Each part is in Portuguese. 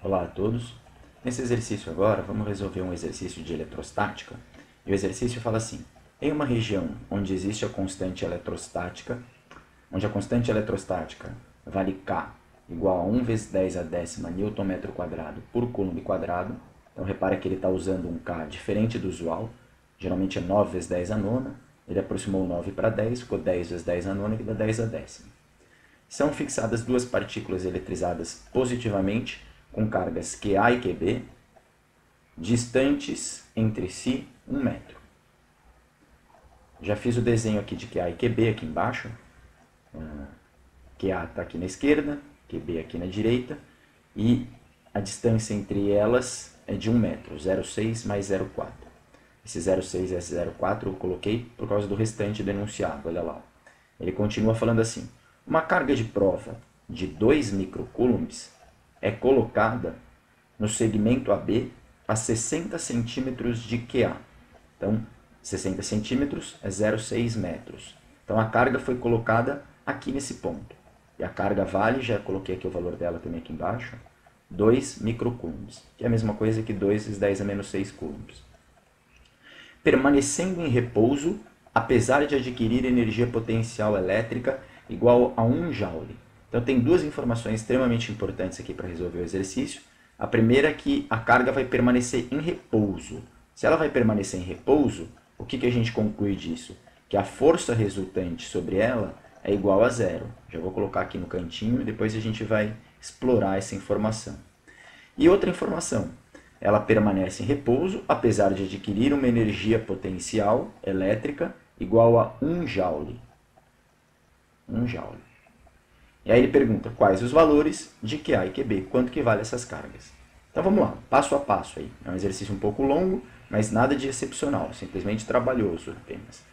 Olá a todos. Nesse exercício agora, vamos resolver um exercício de eletrostática. E o exercício fala assim: em uma região onde existe a constante eletrostática, onde a constante eletrostática vale K igual a 1 vezes 10 a décima Nm² por Coulomb quadrado. Então repara que ele está usando um K diferente do usual. Geralmente é 9 vezes 10 a nona. Ele aproximou 9 para 10, ficou 10 vezes 10 a nona, que dá 10 a décima. São fixadas duas partículas eletrizadas positivamente com cargas QA e QB, distantes entre si 1 metro. Já fiz o desenho aqui de QA e QB aqui embaixo. QA está aqui na esquerda, QB aqui na direita, e a distância entre elas é de 1 metro, 0,6 mais 0,4. Esse 0,6 e esse 0,4 eu coloquei por causa do restante do enunciado, olha lá. Ele continua falando assim: uma carga de prova de 2 microcoulombs é colocada no segmento AB a 60 centímetros de QA. Então, 60 centímetros é 0,6 metros. Então, a carga foi colocada aqui nesse ponto. E a carga vale, já coloquei aqui o valor dela também aqui embaixo, 2 microcoulombs, que é a mesma coisa que 2 vezes 10 a menos 6 coulombs. Permanecendo em repouso, apesar de adquirir energia potencial elétrica igual a 1 joule. Então, tem duas informações extremamente importantes aqui para resolver o exercício. A primeira é que a carga vai permanecer em repouso. Se ela vai permanecer em repouso, o que a gente conclui disso? Que a força resultante sobre ela é igual a zero. Já vou colocar aqui no cantinho e depois a gente vai explorar essa informação. E outra informação, ela permanece em repouso, apesar de adquirir uma energia potencial elétrica igual a 1 joule. 1 joule. E aí ele pergunta quais os valores de QA e QB, quanto que vale essas cargas. Então vamos lá, passo a passo aí. É um exercício um pouco longo, mas nada de excepcional, simplesmente trabalhoso apenas.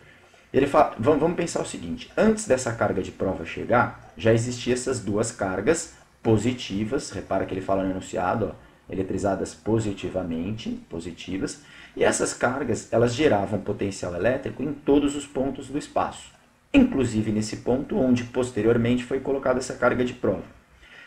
Ele fala, vamos pensar o seguinte: antes dessa carga de prova chegar, já existiam essas duas cargas positivas, repara que ele fala no enunciado, ó, eletrizadas positivamente, positivas, e essas cargas elas geravam potencial elétrico em todos os pontos do espaço, inclusive nesse ponto onde posteriormente foi colocada essa carga de prova.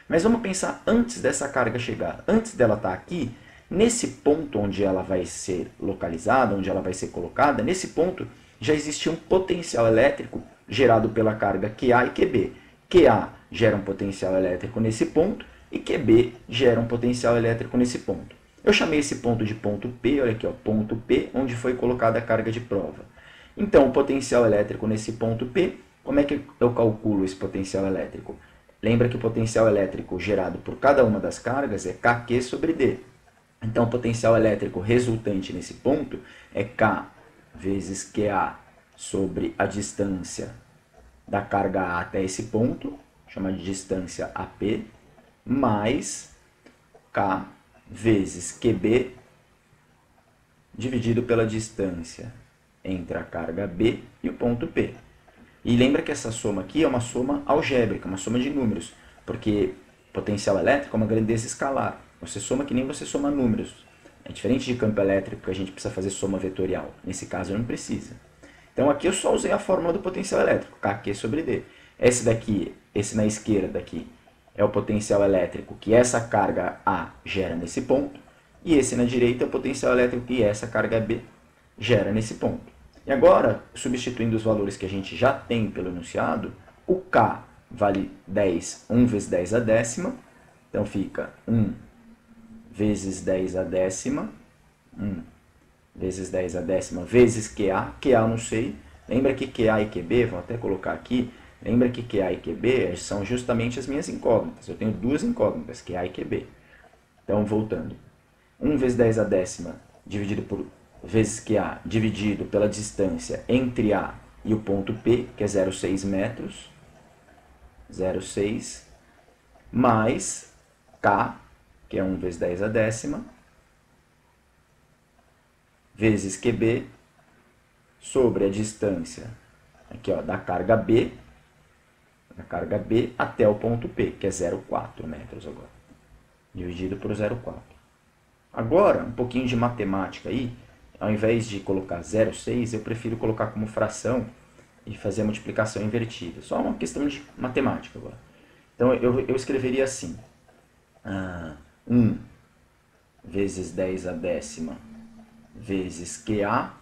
Mas vamos pensar antes dessa carga chegar, antes dela estar aqui, nesse ponto onde ela vai ser localizada, onde ela vai ser colocada, nesse ponto já existia um potencial elétrico gerado pela carga QA e QB. QA gera um potencial elétrico nesse ponto e QB gera um potencial elétrico nesse ponto. Eu chamei esse ponto de ponto P, olha aqui, ó, ponto P, onde foi colocada a carga de prova. Então, o potencial elétrico nesse ponto P, como é que eu calculo esse potencial elétrico? Lembra que o potencial elétrico gerado por cada uma das cargas é Kq sobre D. Então, o potencial elétrico resultante nesse ponto é K vezes QA sobre a distância da carga A até esse ponto, chama de distância AP, mais K vezes QB dividido pela distância entre a carga B e o ponto P. E lembra que essa soma aqui é uma soma algébrica, uma soma de números, porque potencial elétrico é uma grandeza escalar. Você soma que nem você soma números. É diferente de campo elétrico, que a gente precisa fazer soma vetorial. Nesse caso, não precisa. Então, aqui eu só usei a fórmula do potencial elétrico, Kq sobre D. Esse daqui, esse na esquerda aqui, é o potencial elétrico que essa carga A gera nesse ponto. E esse na direita é o potencial elétrico que essa carga B gera nesse ponto. E agora, substituindo os valores que a gente já tem pelo enunciado, o K vale 10, 1 vezes 10 a décima. Então, fica 1 vezes 10 a décima, 1 vezes 10 a décima vezes QA, QA eu não sei, lembra que QA e QB, vou até colocar aqui, lembra que QA e QB são justamente as minhas incógnitas, eu tenho duas incógnitas, QA e QB. Então, voltando, 1 vezes 10 a décima dividido por vezes QA dividido pela distância entre A e o ponto P, que é 0,6 metros, 0,6, mais K, que é 1 vezes 10 a décima, vezes QB, sobre a distância aqui, ó, da carga B até o ponto P, que é 0,4 metros agora, dividido por 0,4. Agora, um pouquinho de matemática aí, ao invés de colocar 0,6, eu prefiro colocar como fração e fazer a multiplicação invertida. Só uma questão de matemática agora. Então, eu escreveria assim, 1 vezes 10 a décima vezes QA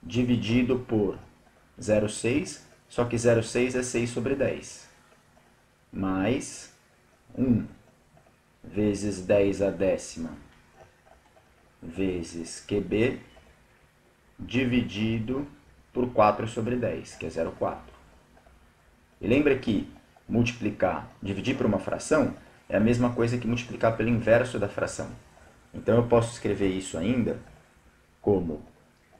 dividido por 0,6, só que 0,6 é 6 sobre 10, mais 1 vezes 10 a décima vezes QB dividido por 4 sobre 10, que é 0,4. E lembra que dividir por uma fração, é a mesma coisa que multiplicar pelo inverso da fração. Então eu posso escrever isso ainda como,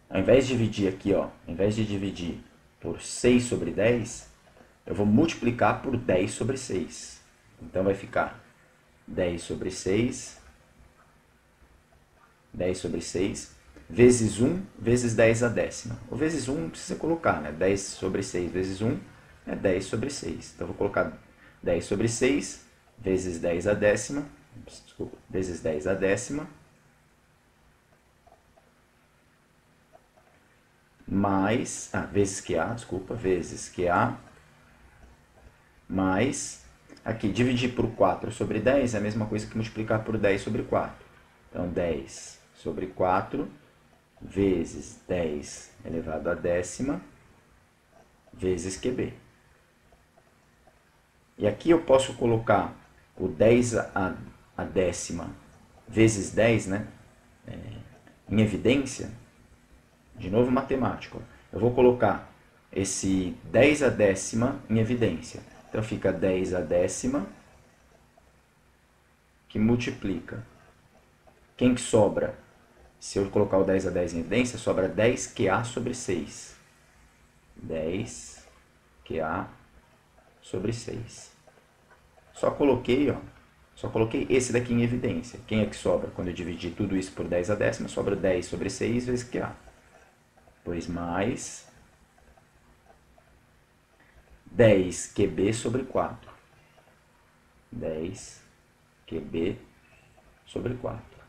ao invés de dividir aqui, ó, ao invés de dividir por 6 sobre 10, eu vou multiplicar por 10 sobre 6. Então vai ficar 10 sobre 6 vezes 1 vezes 10 a décima. O vezes 1 não precisa colocar, né? 10 sobre 6 vezes 1 é 10 sobre 6. Então eu vou colocar 10 sobre 6 vezes 10 a décima, vezes 10 a décima, mais, vezes QA, mais, aqui, dividir por 4 sobre 10 é a mesma coisa que multiplicar por 10 sobre 4. Então, 10 sobre 4 vezes 10 elevado à décima vezes QB. E aqui eu posso colocar o 10 a décima vezes 10, né, em evidência. De novo, matemático. Eu vou colocar esse 10 a décima em evidência. Então, fica 10 a décima que multiplica. Quem que sobra? Se eu colocar o 10 a 10 em evidência, sobra 10 QA sobre 6. 10 QA sobre 6. Só coloquei esse daqui em evidência. Quem é que sobra? Quando eu dividir tudo isso por 10 a décima, sobra 10 sobre 6 vezes QA. Pois mais 10 QB sobre 4. 10 QB sobre 4.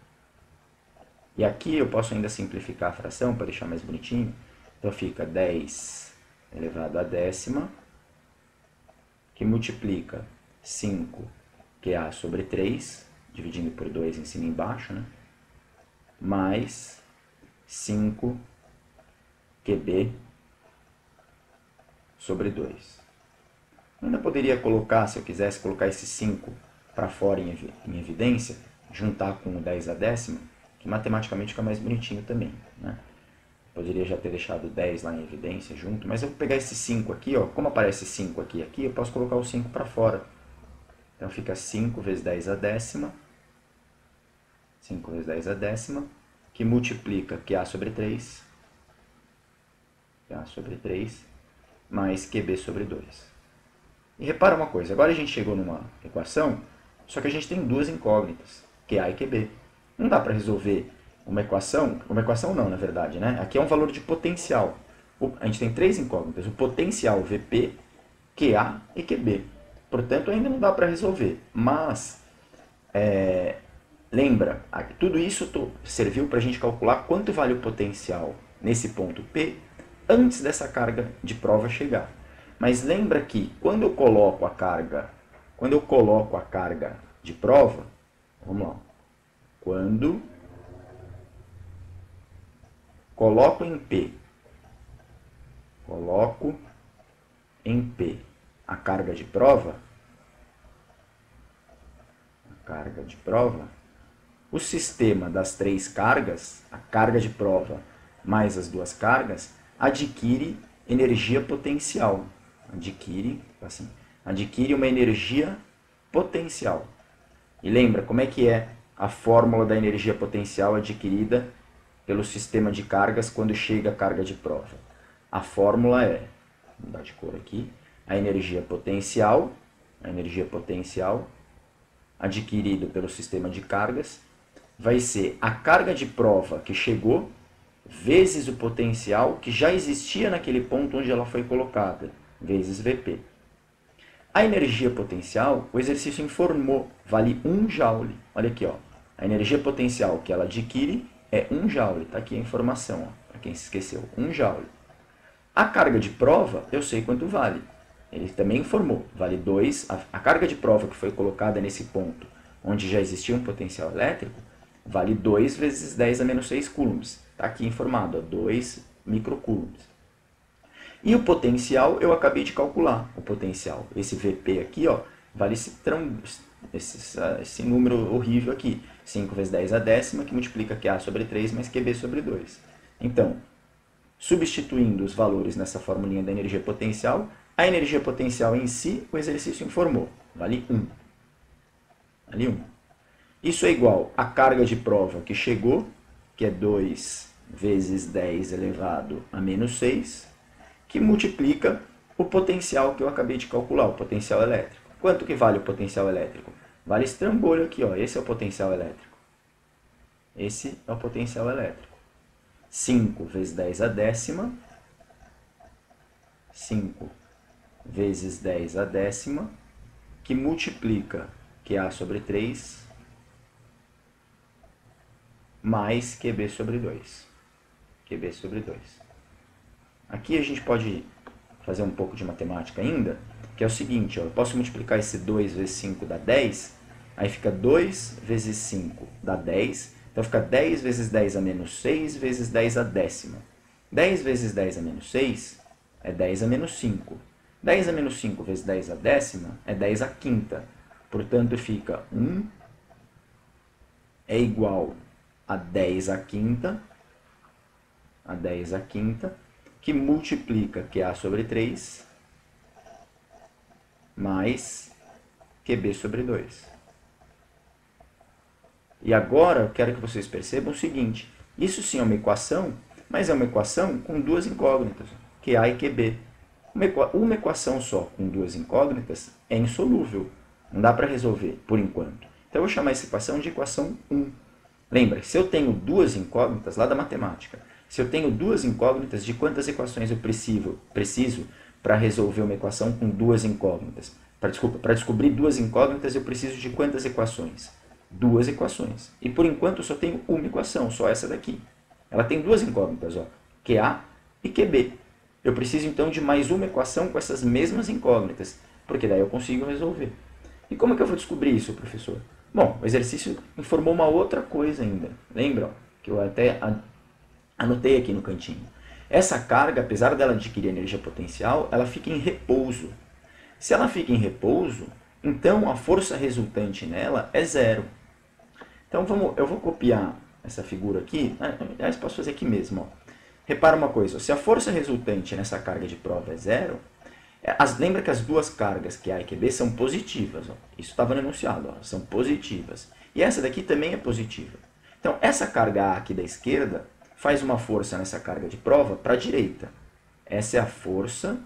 E aqui eu posso ainda simplificar a fração para deixar mais bonitinho. Então fica 10 elevado à décima, que multiplica 5 QA sobre 3, dividindo por 2 em cima e embaixo, né? Mais 5 QB sobre 2. Eu ainda poderia colocar, se eu quisesse colocar esse 5 para fora em evidência, juntar com o 10 a décima, que matematicamente fica mais bonitinho também, né? Poderia já ter deixado 10 lá em evidência junto, mas eu vou pegar esse 5 aqui, ó, como aparece 5 aqui, eu posso colocar o 5 para fora. Então fica 5 vezes 10 a décima, 5 vezes 10 a décima, que multiplica QA sobre 3, QA sobre 3, mais QB sobre 2. E repara uma coisa, agora a gente chegou numa equação, só que a gente tem duas incógnitas, QA e QB. Não dá para resolver uma equação não, na verdade, né? Aqui é um valor de potencial. A gente tem três incógnitas, o potencial VP, QA e QB. Portanto, ainda não dá para resolver. Mas, lembra, tudo isso serviu para a gente calcular quanto vale o potencial nesse ponto P antes dessa carga de prova chegar. Mas lembra que quando eu coloco a carga de prova, vamos lá, quando coloco em P a carga de prova, o sistema das três cargas, a carga de prova mais as duas cargas, adquire energia potencial. Adquire uma energia potencial. E lembra como é que é a fórmula da energia potencial adquirida pelo sistema de cargas quando chega a carga de prova? A fórmula é, vou mudar de cor aqui, a energia potencial adquirida pelo sistema de cargas vai ser a carga de prova que chegou vezes o potencial que já existia naquele ponto onde ela foi colocada, vezes Vp. A energia potencial, o exercício informou, vale 1 joule. Olha aqui, ó. A energia potencial que ela adquire é 1 joule. Está aqui a informação, para quem se esqueceu, 1 joule. A carga de prova, eu sei quanto vale. Ele também informou, vale 2. A carga de prova que foi colocada nesse ponto, onde já existia um potencial elétrico, vale 2 vezes 10 a menos 6 coulombs. Está aqui informado, ó, 2 microcoulombs. E o potencial eu acabei de calcular. O potencial, esse VP aqui, ó, vale esse número horrível aqui. 5 vezes 10 a décima, que multiplica QA sobre 3 mais QB sobre 2. Então, substituindo os valores nessa formulinha da energia potencial, a energia potencial em si, o exercício informou, vale 1. Vale 1. Isso é igual à carga de prova que chegou, que é 2 vezes 10 elevado a menos 6, que multiplica o potencial que eu acabei de calcular, o potencial elétrico. Quanto que vale o potencial elétrico? Vale esse trambolho aqui, ó. Esse é o potencial elétrico. Esse é o potencial elétrico. 5 vezes 10 a décima. 5 vezes 10 a décima, que multiplica QA sobre 3 mais QB sobre 2. QB sobre 2. Aqui a gente pode fazer um pouco de matemática ainda, que é o seguinte, ó, eu posso multiplicar esse 2 vezes 5 dá 10, aí fica 2 vezes 5 dá 10, então fica 10 vezes 10 a menos 6 vezes 10 a décima. 10 vezes 10 a menos 6 é 10 a menos 5. 10 a menos 5 vezes 10 a décima é 10 a quinta. Portanto, fica 1 é igual a 10 a quinta, que multiplica QA sobre 3 mais QB sobre 2. E agora eu quero que vocês percebam o seguinte, isso sim é uma equação, mas é uma equação com duas incógnitas, QA e QB. Uma equação só com duas incógnitas é insolúvel, não dá para resolver por enquanto. Então eu vou chamar essa equação de equação 1. Lembra, se eu tenho duas incógnitas, lá da matemática, se eu tenho duas incógnitas, de quantas equações eu preciso para resolver uma equação com duas incógnitas? Para descobrir duas incógnitas, eu preciso de quantas equações? Duas equações. E por enquanto eu só tenho uma equação, só essa daqui. Ela tem duas incógnitas, ó, QA e QB. Eu preciso então de mais uma equação com essas mesmas incógnitas, porque daí eu consigo resolver. E como é que eu vou descobrir isso, professor? Bom, o exercício informou uma outra coisa ainda. Lembra? Que eu até anotei aqui no cantinho. Essa carga, apesar dela adquirir energia potencial, ela fica em repouso. Se ela fica em repouso, então a força resultante nela é zero. Então eu vou copiar essa figura aqui. Aliás, posso fazer aqui mesmo. Ó. Repara uma coisa, se a força resultante nessa carga de prova é zero, lembra que as duas cargas, QA e QB, são positivas. Ó. Isso estava no enunciado, ó, são positivas. E essa daqui também é positiva. Então, essa carga A aqui da esquerda faz uma força nessa carga de prova para a direita. Essa é a força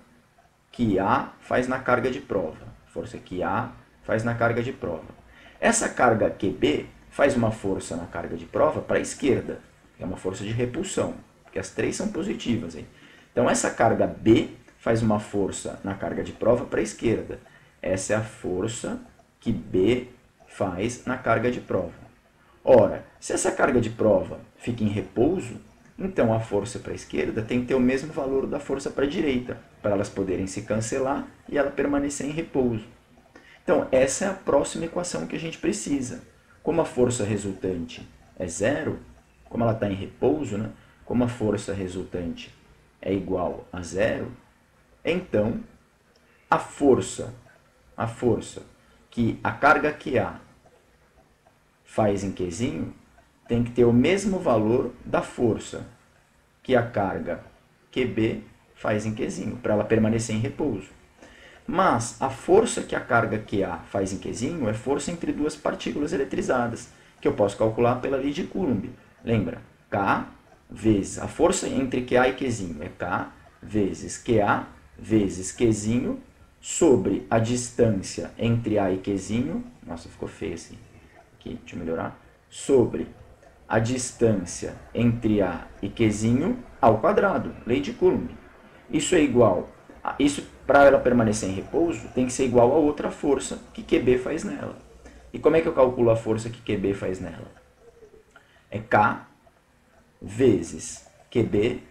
que A faz na carga de prova. Força que A faz na carga de prova. Essa carga QB faz uma força na carga de prova para a esquerda, que é uma força de repulsão, porque as três são positivas. Hein? Então, essa carga B faz uma força na carga de prova para a esquerda. Essa é a força que B faz na carga de prova. Ora, se essa carga de prova fica em repouso, então a força para a esquerda tem que ter o mesmo valor da força para a direita, para elas poderem se cancelar e ela permanecer em repouso. Então, essa é a próxima equação que a gente precisa. Como a força resultante é zero, como ela está em repouso, né? Como a força resultante é igual a zero, então a força que a carga QA faz em Qzinho tem que ter o mesmo valor da força que a carga QB faz em Qzinho, para ela permanecer em repouso. Mas a força que a carga QA faz em Qzinho é força entre duas partículas eletrizadas, que eu posso calcular pela lei de Coulomb. Lembra? K vezes a força entre QA e Qzinho é K vezes QA vezes Qzinho sobre a distância entre A e Qzinho. Nossa, ficou feio assim. Aqui, deixa eu melhorar. Sobre a distância entre A e Qzinho ao quadrado. Lei de Coulomb. Isso é igual. Isso, para ela permanecer em repouso, tem que ser igual a outra força que QB faz nela. E como é que eu calculo a força que QB faz nela? É K vezes QB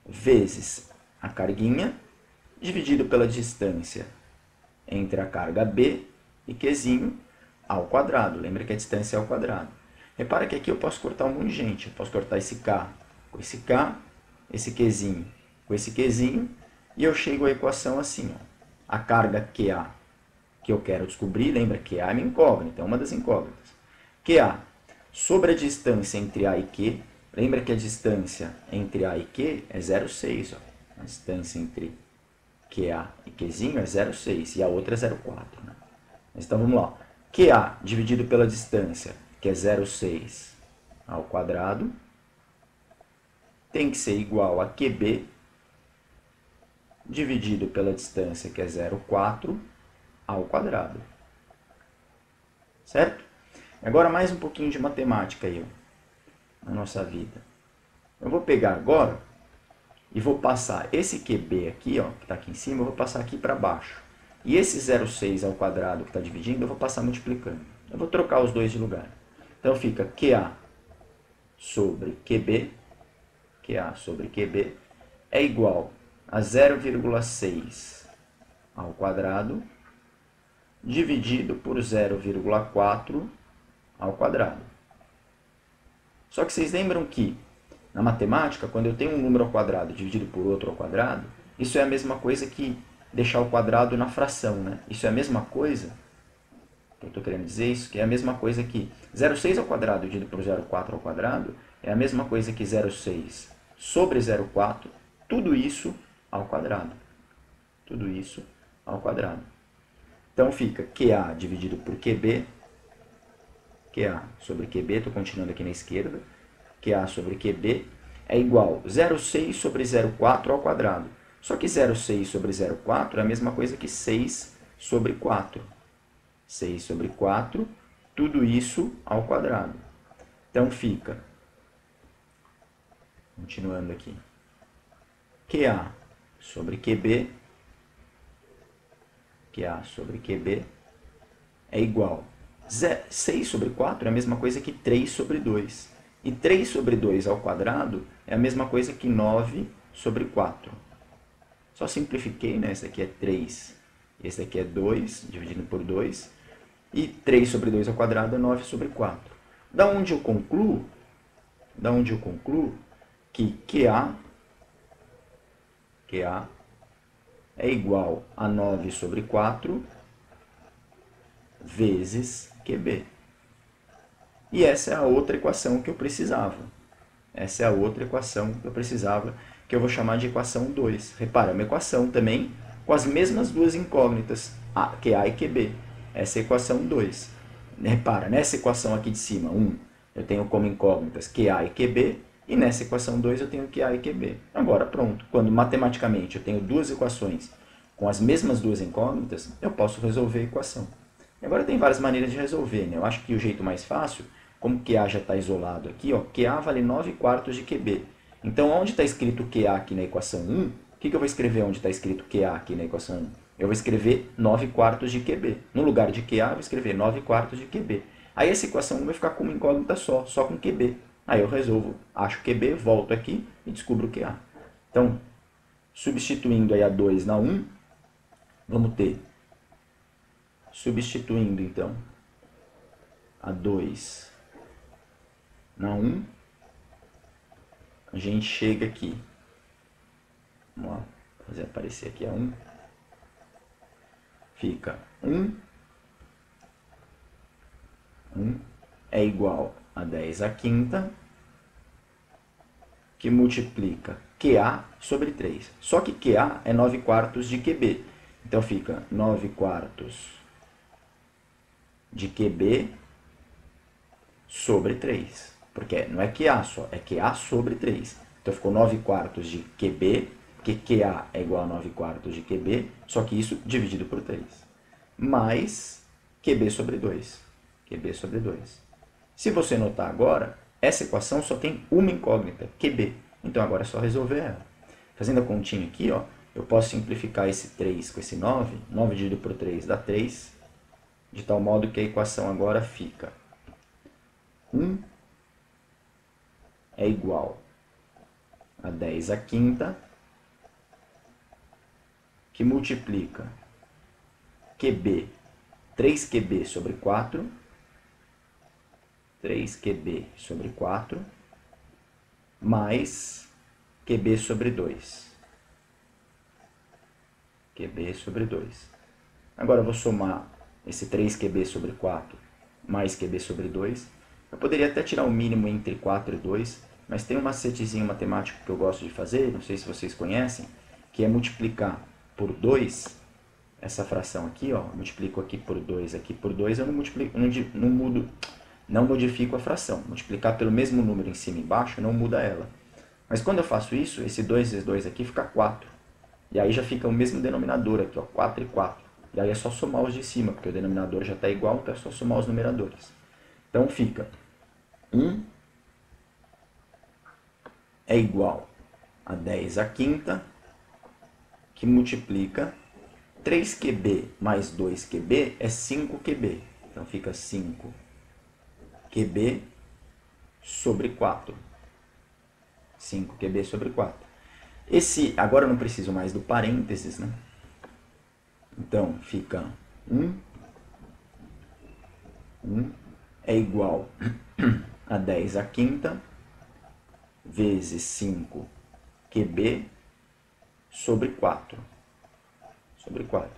vezes a carguinha dividido pela distância entre a carga B e Qzinho ao quadrado. Lembra que a distância é ao quadrado. Repara que aqui eu posso cortar um monte de gente. Eu posso cortar esse K com esse K, esse Qzinho com esse Qzinho, e eu chego à equação assim, ó. A carga QA que eu quero descobrir, lembra que QA é uma incógnita, é uma das incógnitas. QA sobre a distância entre A e Q, lembra que a distância entre A e Q é 0,6, ó. A distância entre QA e Qzinho é 0,6 e a outra é 0,4. Né? Então vamos lá. QA dividido pela distância, que é 0,6 ao quadrado, tem que ser igual a QB dividido pela distância, que é 0,4 ao quadrado. Certo? Agora mais um pouquinho de matemática aí, ó, na nossa vida. Eu vou pegar agora e vou passar esse QB aqui, ó, que está aqui em cima, eu vou passar aqui para baixo. E esse 0,6 ao quadrado que está dividindo, eu vou passar multiplicando. Eu vou trocar os dois de lugar. Então fica QA sobre QB é igual a 0,6 ao quadrado dividido por 0,4 ao quadrado. Só que vocês lembram que, na matemática, quando eu tenho um número ao quadrado dividido por outro ao quadrado, isso é a mesma coisa que deixar o quadrado na fração, né? Isso é a mesma coisa, que eu estou querendo dizer isso, que é a mesma coisa que 0,6 ao quadrado dividido por 0,4 ao quadrado, é a mesma coisa que 0,6 sobre 0,4, tudo isso ao quadrado. Tudo isso ao quadrado. Então fica QA dividido por QB, QA sobre QB, estou continuando aqui na esquerda, QA sobre QB é igual a 0,6 sobre 0,4 ao quadrado. Só que 0,6 sobre 0,4 é a mesma coisa que 6 sobre 4. 6 sobre 4, tudo isso ao quadrado. Então fica, continuando aqui, QA sobre QB é igual a 6 sobre 4 é a mesma coisa que 3 sobre 2. E 3 sobre 2 ao quadrado é a mesma coisa que 9 sobre 4. Só simplifiquei, né? Esse aqui é 3, esse aqui é 2, dividido por 2. E 3 sobre 2 ao quadrado é 9 sobre 4. Da onde eu concluo que QA é igual a 9 sobre 4 vezes QB. E essa é a outra equação que eu precisava. Que eu vou chamar de equação 2. Repara, é uma equação também com as mesmas duas incógnitas, QA e QB. Essa é a equação 2. Repara, nessa equação aqui de cima, 1, eu tenho como incógnitas QA e QB, e nessa equação 2 eu tenho QA e QB. Agora, pronto. Quando matematicamente eu tenho duas equações com as mesmas duas incógnitas, eu posso resolver a equação. Agora tem várias maneiras de resolver, né? Eu acho que o jeito mais fácil, como QA já está isolado aqui, ó, QA vale 9 quartos de QB. Então, onde está escrito QA aqui na equação 1, o que eu vou escrever onde está escrito QA aqui na equação 1? Eu vou escrever 9 quartos de QB. No lugar de QA, eu vou escrever 9 quartos de QB. Aí essa equação 1 vai ficar com uma incógnita só com QB. Aí eu resolvo, acho QB, volto aqui e descubro QA. Então, substituindo aí a 2 na 1, vamos ter, substituindo então a 2 na 1, a gente chega aqui, vamos lá, fazer aparecer aqui a 1, fica 1 é igual a 10 à quinta, que multiplica QA sobre 3. Só que QA é 9 quartos de QB. Então fica 9 quartos de QB sobre 3. Porque não é QA só, é QA sobre 3. Então ficou 9 quartos de QB, porque QA é igual a 9 quartos de QB, só que isso dividido por 3. Mais QB sobre 2. QB sobre 2. Se você notar agora, essa equação só tem uma incógnita, QB. Então agora é só resolver ela. Fazendo a continha aqui, ó, eu posso simplificar esse 3 com esse 9. 9 dividido por 3 dá 3. De tal modo que a equação agora fica 1 é igual a 10 à quinta, que multiplica QB, 3QB sobre 4, 3QB sobre 4 mais QB sobre 2. QB sobre 2. Agora eu vou somar esse 3QB sobre 4 mais QB sobre 2. Eu poderia até tirar o mínimo entre 4 e 2, mas tem um macetezinho matemático que eu gosto de fazer, não sei se vocês conhecem, que é multiplicar por 2 essa fração aqui, ó, multiplico aqui por 2, eu não modifico a fração. Multiplicar pelo mesmo número em cima e embaixo não muda ela. Mas quando eu faço isso, esse 2 vezes 2 aqui fica 4. E aí já fica o mesmo denominador aqui, ó, 4 e 4. E aí é só somar os de cima, porque o denominador já está igual, então é só somar os numeradores. Então fica 1 é igual a 10 à quinta, que multiplica 3QB mais 2QB é 5QB. Então fica 5QB sobre 4. 5QB sobre 4. Agora eu não preciso mais do parênteses, né? Então fica 1 é igual a 10 à quinta vezes 5QB sobre 4. Sobre 4.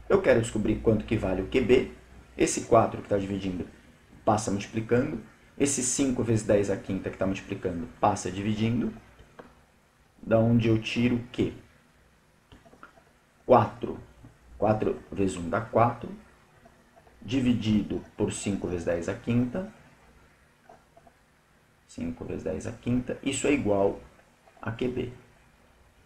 Eu quero descobrir quanto que vale o QB. Esse 4 que está dividindo passa multiplicando. Esse 5 vezes 10 à quinta que está multiplicando passa dividindo. Da onde eu tiro o Q? 4. 4 vezes 1 dá 4. Dividido por 5 vezes 10 à quinta. 5 vezes 10 à quinta. Isso é igual a QB.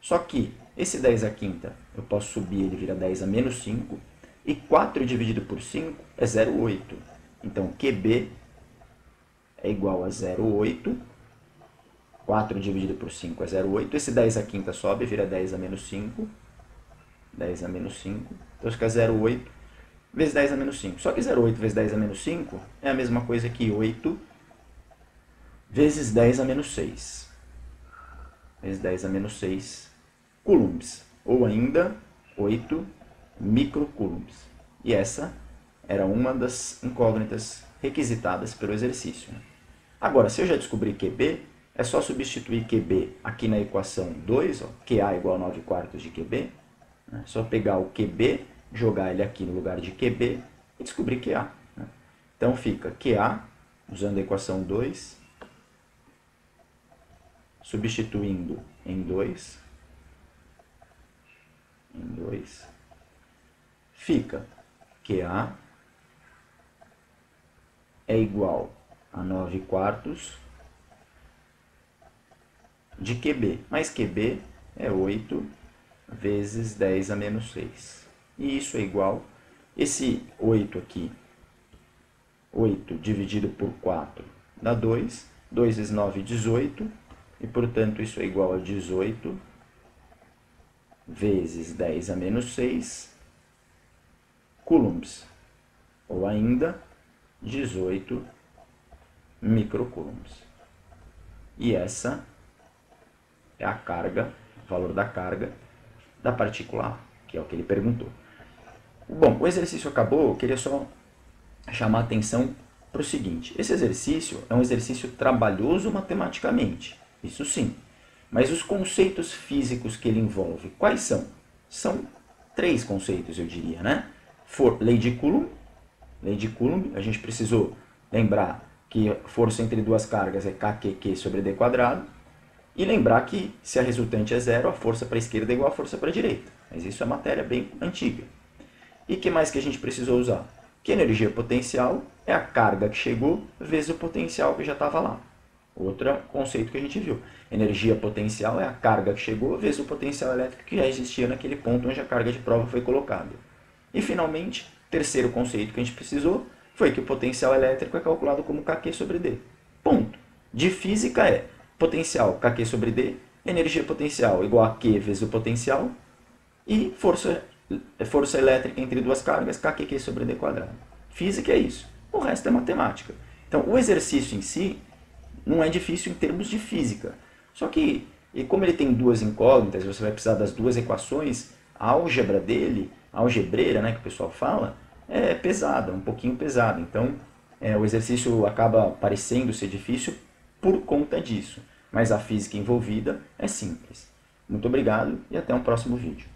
Só que esse 10 à quinta, eu posso subir, ele vira 10 a menos 5. E 4 dividido por 5 é 0,8. Então, QB é igual a 0,8. 4 dividido por 5 é 0,8. Esse 10 à quinta sobe, vira 10 a menos 5. 10 a menos 5. Então, fica 0,8 vezes 10 a menos 5. Só que 0,8 vezes 10 a menos 5 é a mesma coisa que 8 vezes 10 a menos 6. Vezes 10 a menos 6 coulombs. Ou ainda 8 microcoulombs. E essa era uma das incógnitas requisitadas pelo exercício. Agora, se eu já descobri QB, é só substituir QB aqui na equação 2, ó, QA igual a 9 quartos de QB. É só pegar o QB, jogar ele aqui no lugar de QB e descobrir QA. Então fica QA, usando a equação 2, substituindo em 2, fica QA é igual a 9 quartos de QB, mas QB é 8 vezes 10 a menos 6. E isso é igual, esse 8 aqui, 8 dividido por 4 dá 2, 2 vezes 9, 18, e portanto isso é igual a 18 vezes 10 a menos 6 coulombs, ou ainda 18 microcoulombs. E essa é a carga, o valor da carga da partícula A, que é o que ele perguntou. Bom, o exercício acabou, eu queria só chamar a atenção para o seguinte: esse exercício é um exercício trabalhoso matematicamente, isso sim, mas os conceitos físicos que ele envolve, quais são? São 3 conceitos, eu diria, né? Lei de Coulomb, a gente precisou lembrar que a força entre duas cargas é KQQ sobre D quadrado, e lembrar que se a resultante é zero, a força para a esquerda é igual à força para a direita. Mas isso é matéria bem antiga. E o que mais que a gente precisou usar? Que energia potencial é a carga que chegou vezes o potencial que já estava lá. Outro conceito que a gente viu. Energia potencial é a carga que chegou vezes o potencial elétrico que já existia naquele ponto onde a carga de prova foi colocada. E finalmente, terceiro conceito que a gente precisou foi que o potencial elétrico é calculado como KQ sobre D. Ponto. De física é potencial KQ sobre D, energia potencial igual a Q vezes o potencial, e força elétrica entre duas cargas, KQQ sobre D quadrado. Física é isso. O resto é matemática. Então, o exercício em si não é difícil em termos de física. Só que, e como ele tem duas incógnitas, você vai precisar das duas equações, a álgebra dele, a algebreira, né, que o pessoal fala, é pesada, um pouquinho pesada. Então, O exercício acaba parecendo ser difícil por conta disso, mas a física envolvida é simples. Muito obrigado e até um próximo vídeo.